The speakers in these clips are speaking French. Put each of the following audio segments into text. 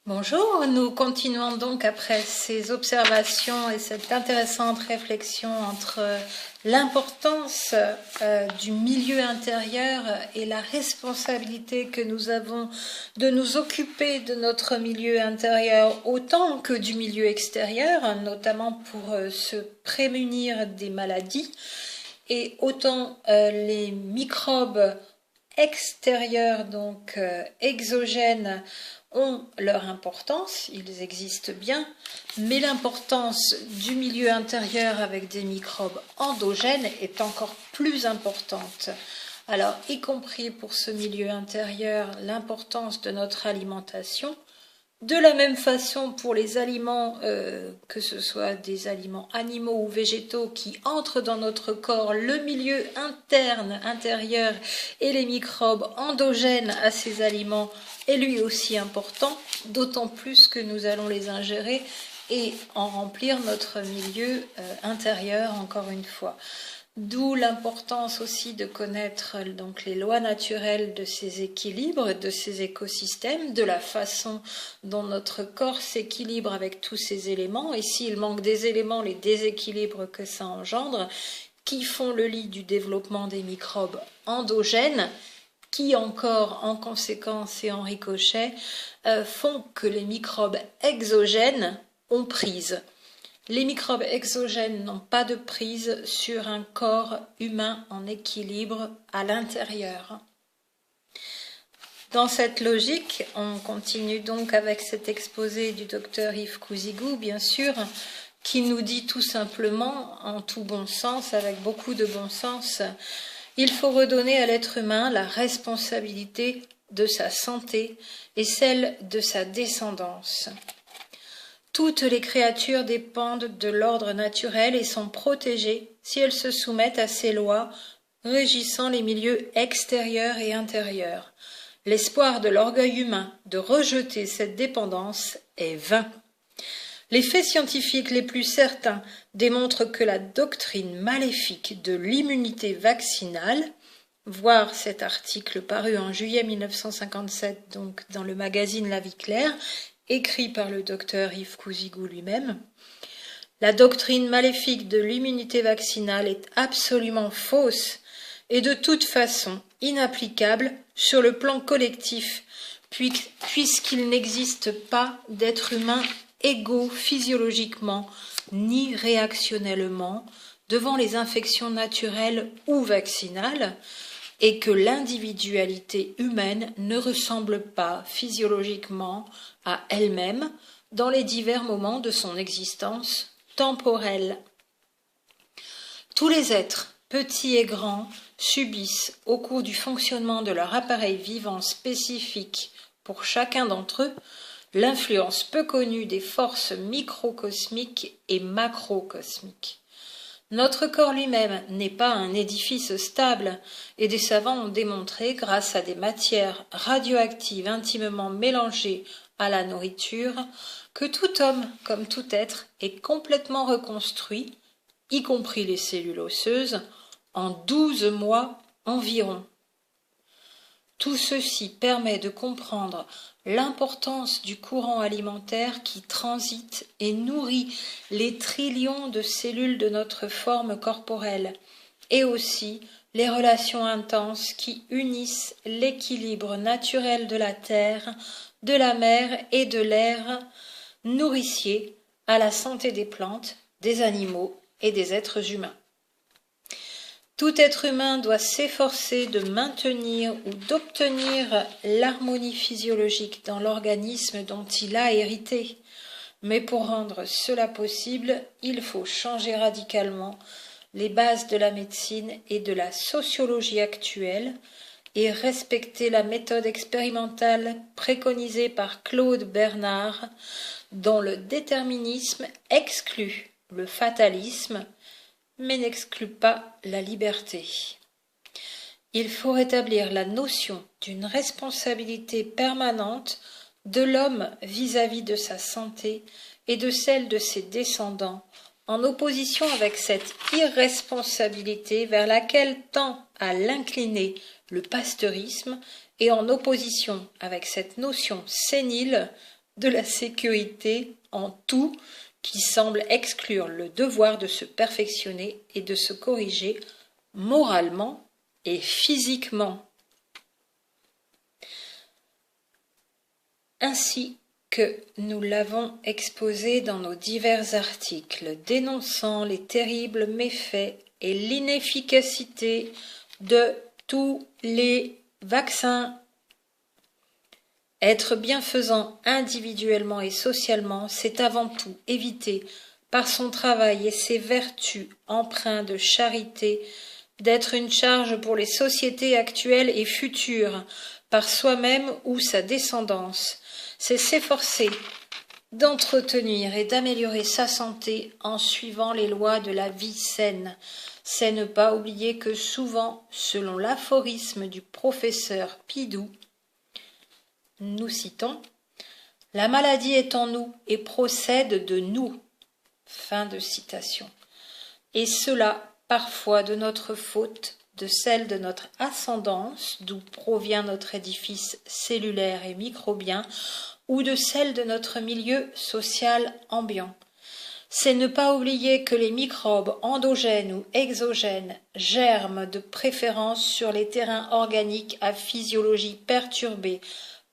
Bonjour, nous continuons donc après ces observations et cette intéressante réflexion entre l'importance du milieu intérieur et la responsabilité que nous avons de nous occuper de notre milieu intérieur autant que du milieu extérieur, notamment pour se prémunir des maladies, et autant les microbes extérieurs, donc exogènes, ont leur importance, ils existent bien, mais l'importance du milieu intérieur avec des microbes endogènes est encore plus importante. Alors, y compris pour ce milieu intérieur, l'importance de notre alimentation. De la même façon pour les aliments, que ce soit des aliments animaux ou végétaux qui entrent dans notre corps, le milieu intérieur et les microbes endogènes à ces aliments est lui aussi important, d'autant plus que nous allons les ingérer et en remplir notre milieu intérieur encore une fois. D'où l'importance aussi de connaître donc les lois naturelles de ces équilibres, de ces écosystèmes, de la façon dont notre corps s'équilibre avec tous ces éléments, et s'il manque des éléments, les déséquilibres que ça engendre, qui font le lit du développement des microbes endogènes, qui encore en conséquence et en ricochet font que les microbes exogènes ont prise. Les microbes exogènes n'ont pas de prise sur un corps humain en équilibre à l'intérieur. Dans cette logique, on continue donc avec cet exposé du docteur Yves Cousigou, bien sûr, qui nous dit tout simplement, en tout bon sens, avec beaucoup de bon sens, il faut redonner à l'être humain la responsabilité de sa santé et celle de sa descendance. Toutes les créatures dépendent de l'ordre naturel et sont protégées si elles se soumettent à ces lois régissant les milieux extérieurs et intérieurs. L'espoir de l'orgueil humain de rejeter cette dépendance est vain. Les faits scientifiques les plus certains démontrent que la doctrine maléfique de l'immunité vaccinale, voir cet article paru en juillet 1957 donc dans le magazine La Vie claire, écrit par le docteur Yves Cousigou lui-même, la doctrine maléfique de l'immunité vaccinale est absolument fausse et de toute façon inapplicable sur le plan collectif, puisqu'il n'existe pas d'êtres humains égaux physiologiquement ni réactionnellement devant les infections naturelles ou vaccinales, et que l'individualité humaine ne ressemble pas physiologiquement à elle-même dans les divers moments de son existence temporelle. Tous les êtres, petits et grands, subissent au cours du fonctionnement de leur appareil vivant spécifique pour chacun d'entre eux l'influence peu connue des forces microcosmiques et macrocosmiques. Notre corps lui-même n'est pas un édifice stable, et des savants ont démontré, grâce à des matières radioactives intimement mélangées à la nourriture, que tout homme, comme tout être, est complètement reconstruit, y compris les cellules osseuses, en 12 mois environ. Tout ceci permet de comprendre l'importance du courant alimentaire qui transite et nourrit les trillions de cellules de notre forme corporelle, et aussi les relations intenses qui unissent l'équilibre naturel de la terre, de la mer et de l'air nourricier à la santé des plantes, des animaux et des êtres humains. Tout être humain doit s'efforcer de maintenir ou d'obtenir l'harmonie physiologique dans l'organisme dont il a hérité. Mais pour rendre cela possible, il faut changer radicalement les bases de la médecine et de la sociologie actuelle et respecter la méthode expérimentale préconisée par Claude Bernard, dont le déterminisme exclut le fatalisme, mais n'exclut pas la liberté. Il faut rétablir la notion d'une responsabilité permanente de l'homme vis-à-vis de sa santé et de celle de ses descendants, en opposition avec cette irresponsabilité vers laquelle tend à l'incliner le pasteurisme et en opposition avec cette notion sénile de la sécurité en tout qui semble exclure le devoir de se perfectionner et de se corriger moralement et physiquement. Ainsi que nous l'avons exposé dans nos divers articles dénonçant les terribles méfaits et l'inefficacité de tous les vaccins. Être bienfaisant individuellement et socialement, c'est avant tout éviter, par son travail et ses vertus empreintes de charité, d'être une charge pour les sociétés actuelles et futures, par soi-même ou sa descendance. C'est s'efforcer d'entretenir et d'améliorer sa santé en suivant les lois de la vie saine. C'est ne pas oublier que souvent, selon l'aphorisme du professeur Pidou, nous citons « La maladie est en nous et procède de nous ». Fin de citation. Et cela, parfois de notre faute, de celle de notre ascendance, d'où provient notre édifice cellulaire et microbien, ou de celle de notre milieu social ambiant. C'est ne pas oublier que les microbes endogènes ou exogènes germent de préférence sur les terrains organiques à physiologie perturbée,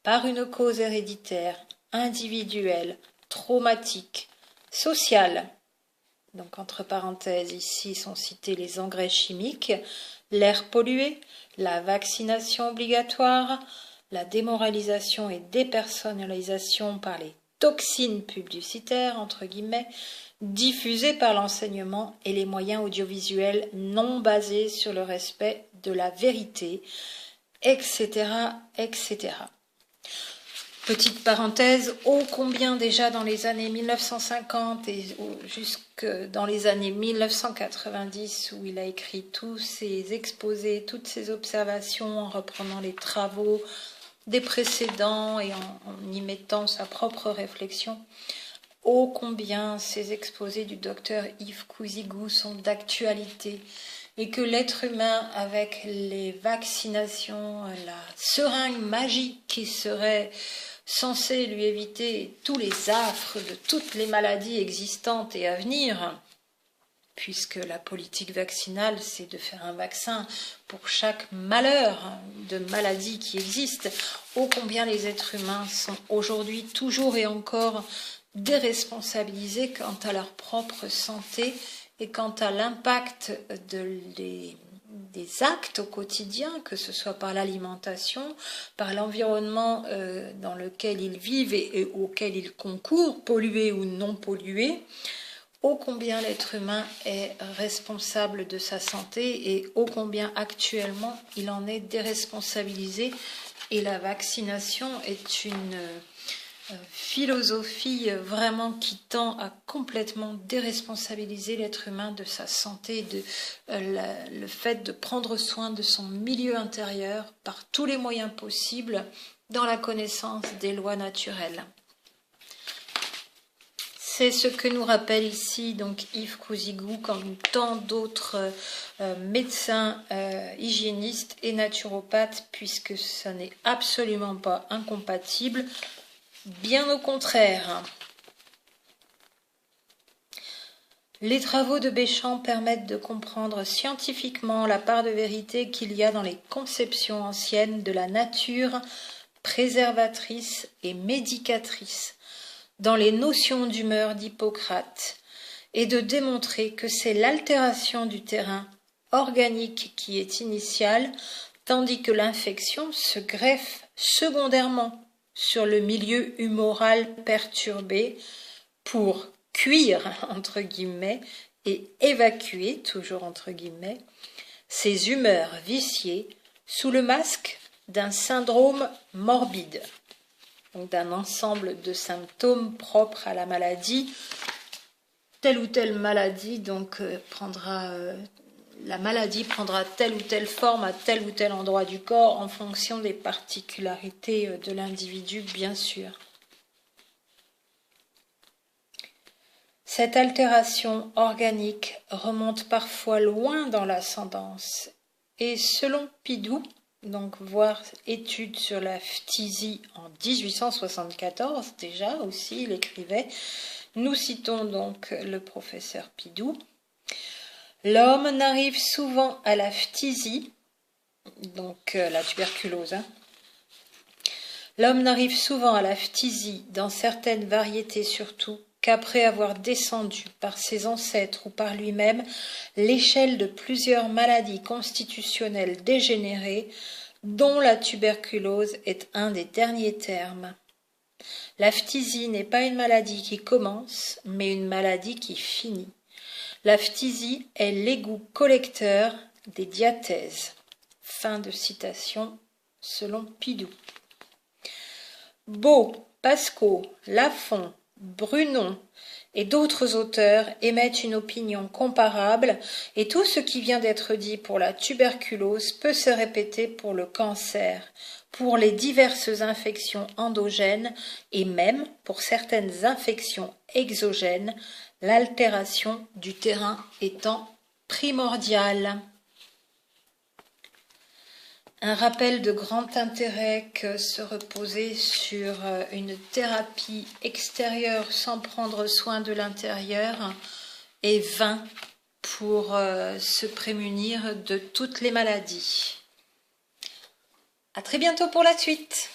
par une cause héréditaire, individuelle, traumatique, sociale. Donc entre parenthèses, ici sont cités les engrais chimiques, l'air pollué, la vaccination obligatoire, la démoralisation et dépersonnalisation par les toxines publicitaires, entre guillemets, diffusées par l'enseignement et les moyens audiovisuels non basés sur le respect de la vérité, etc., etc. Petite parenthèse, ô combien déjà dans les années 1950 et jusque dans les années 1990 où il a écrit tous ses exposés, toutes ses observations en reprenant les travaux des précédents et en y mettant sa propre réflexion, ô combien ces exposés du docteur Yves Cousigou sont d'actualité et que l'être humain avec les vaccinations, la seringue magique qui serait censé lui éviter tous les affres de toutes les maladies existantes et à venir, puisque la politique vaccinale, c'est de faire un vaccin pour chaque malheur de maladie qui existe, ô combien les êtres humains sont aujourd'hui toujours et encore déresponsabilisés quant à leur propre santé et quant à l'impact des actes au quotidien, que ce soit par l'alimentation, par l'environnement dans lequel ils vivent et auquel ils concourent, pollué ou non pollué, ô combien l'être humain est responsable de sa santé et ô combien actuellement il en est déresponsabilisé. Et la vaccination est une philosophie vraiment qui tend à complètement déresponsabiliser l'être humain de sa santé, le fait de prendre soin de son milieu intérieur par tous les moyens possibles dans la connaissance des lois naturelles. C'est ce que nous rappelle ici donc Yves Cousigou comme tant d'autres médecins, hygiénistes et naturopathes, puisque ça n'est absolument pas incompatible. Bien au contraire. Les travaux de Béchamp permettent de comprendre scientifiquement la part de vérité qu'il y a dans les conceptions anciennes de la nature préservatrice et médicatrice, dans les notions d'humeur d'Hippocrate, et de démontrer que c'est l'altération du terrain organique qui est initiale, tandis que l'infection se greffe secondairement sur le milieu humoral perturbé pour cuire, entre guillemets, et évacuer, toujours entre guillemets, ces humeurs viciées sous le masque d'un syndrome morbide, donc d'un ensemble de symptômes propres à la maladie. Telle ou telle maladie donc la maladie prendra telle ou telle forme à tel ou tel endroit du corps en fonction des particularités de l'individu, bien sûr. Cette altération organique remonte parfois loin dans l'ascendance et, selon Pidou, donc voir étude sur la phtisie en 1874, déjà aussi, il écrivait. Nous citons donc le professeur Pidou. L'homme n'arrive souvent à la phtisie, donc la tuberculose, l'homme n'arrive souvent à la phtisie, dans certaines variétés surtout, qu'après avoir descendu par ses ancêtres ou par lui-même l'échelle de plusieurs maladies constitutionnelles dégénérées, dont la tuberculose est un des derniers termes. La phtisie n'est pas une maladie qui commence, mais une maladie qui finit. La phtisie est l'égout collecteur des diathèses. Fin de citation selon Pidou. Beau, Pascaud, Lafon, Brunon et d'autres auteurs émettent une opinion comparable, et tout ce qui vient d'être dit pour la tuberculose peut se répéter pour le cancer, pour les diverses infections endogènes et même pour certaines infections exogènes, l'altération du terrain étant primordiale. Un rappel de grand intérêt que se reposer sur une thérapie extérieure sans prendre soin de l'intérieur est vain pour se prémunir de toutes les maladies. À très bientôt pour la suite.